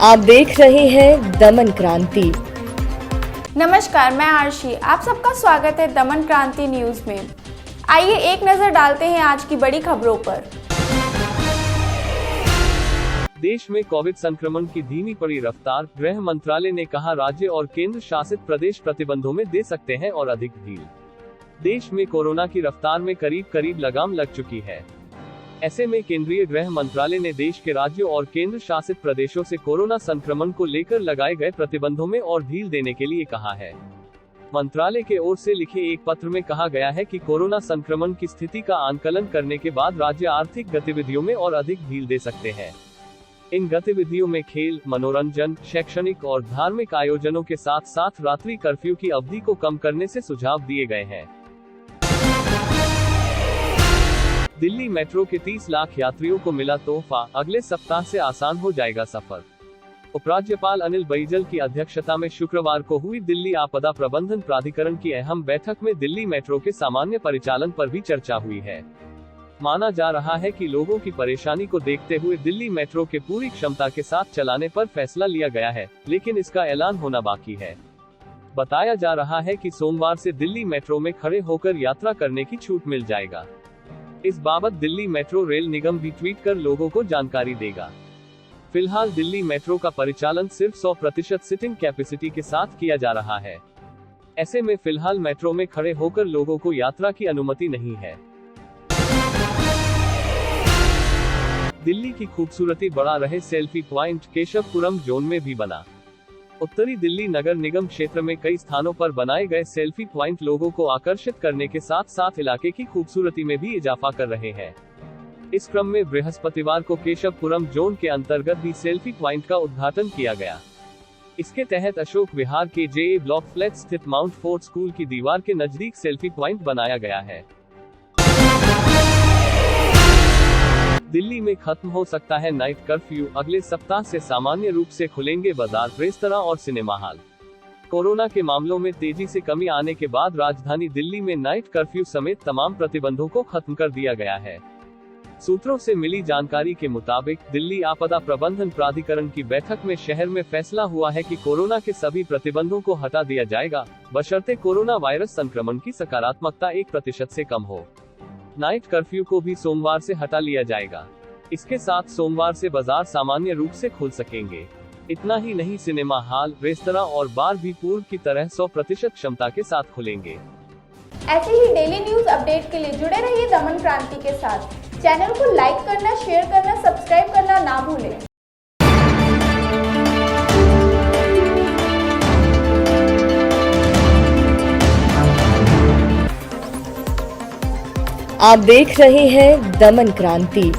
आप देख रहे हैं दमन क्रांति। नमस्कार, मैं आरशी। आप सबका स्वागत है दमन क्रांति न्यूज में। आइए एक नजर डालते हैं आज की बड़ी खबरों पर। देश में कोविड संक्रमण की धीमी पड़ी रफ्तार, गृह मंत्रालय ने कहा राज्य और केंद्र शासित प्रदेश प्रतिबंधों में दे सकते हैं और अधिक ढील। देश में कोरोना की रफ्तार में करीब लगाम लग चुकी है। ऐसे में केंद्रीय गृह मंत्रालय ने देश के राज्यों और केंद्र शासित प्रदेशों से कोरोना संक्रमण को लेकर लगाए गए प्रतिबंधों में और ढील देने के लिए कहा है। मंत्रालय के ओर से लिखे एक पत्र में कहा गया है कि कोरोना संक्रमण की स्थिति का आंकलन करने के बाद राज्य आर्थिक गतिविधियों में और अधिक ढील दे सकते हैं। इन गतिविधियों में खेल, मनोरंजन, शैक्षणिक और धार्मिक आयोजनों के साथ साथ रात्रि कर्फ्यू की अवधि को कम करने से सुझाव दिए गए हैं। दिल्ली मेट्रो के 30 लाख यात्रियों को मिला तोहफा, अगले सप्ताह से आसान हो जाएगा सफर। उपराज्यपाल अनिल बैजल की अध्यक्षता में शुक्रवार को हुई दिल्ली आपदा प्रबंधन प्राधिकरण की अहम बैठक में दिल्ली मेट्रो के सामान्य परिचालन पर भी चर्चा हुई है। माना जा रहा है कि लोगों की परेशानी को देखते हुए दिल्ली मेट्रो के पूरी क्षमता के साथ चलाने पर फैसला लिया गया है, लेकिन इसका ऐलान होना बाकी है। बताया जा रहा है कि सोमवार से दिल्ली मेट्रो में खड़े होकर यात्रा करने की छूट मिल जाएगा। इस बाबत दिल्ली मेट्रो रेल निगम भी ट्वीट कर लोगों को जानकारी देगा। फिलहाल दिल्ली मेट्रो का परिचालन सिर्फ 100% सिटिंग कैपेसिटी के साथ किया जा रहा है। ऐसे में फिलहाल मेट्रो में खड़े होकर लोगों को यात्रा की अनुमति नहीं है। दिल्ली की खूबसूरती बढ़ा रहे सेल्फी प्वाइंट केशवपुरम जोन में भी बना। उत्तरी दिल्ली नगर निगम क्षेत्र में कई स्थानों पर बनाए गए सेल्फी प्वाइंट लोगों को आकर्षित करने के साथ साथ इलाके की खूबसूरती में भी इजाफा कर रहे हैं। इस क्रम में बृहस्पतिवार को केशवपुरम जोन के अंतर्गत भी सेल्फी प्वाइंट का उद्घाटन किया गया। इसके तहत अशोक विहार के JA ब्लॉक फ्लैट स्थित माउंट फोर्ट स्कूल की दीवार के नजदीक सेल्फी प्वाइंट बनाया गया है। दिल्ली में खत्म हो सकता है नाइट कर्फ्यू, अगले सप्ताह से सामान्य रूप से खुलेंगे बाजार, रेस्तरां और सिनेमा हॉल। कोरोना के मामलों में तेजी से कमी आने के बाद राजधानी दिल्ली में नाइट कर्फ्यू समेत तमाम प्रतिबंधों को खत्म कर दिया गया है। सूत्रों से मिली जानकारी के मुताबिक दिल्ली आपदा प्रबंधन प्राधिकरण की बैठक में शहर में फैसला हुआ है कि कोरोना के सभी प्रतिबंधों को हटा दिया जाएगा, बशर्ते कोरोना वायरस संक्रमण की सकारात्मकता 1% से कम हो। नाइट कर्फ्यू को भी सोमवार से हटा लिया जाएगा। इसके साथ सोमवार से बाजार सामान्य रूप से खुल सकेंगे। इतना ही नहीं, सिनेमा हॉल, रेस्तरां और बार भी पूर्व की तरह 100% क्षमता के साथ खुलेंगे। ऐसे ही डेली न्यूज अपडेट के लिए जुड़े रहिए दमन क्रांति के साथ। चैनल को लाइक करना, शेयर करना, सब्सक्राइब करना ना भूलें। आप देख रहे हैं दमन क्रांति।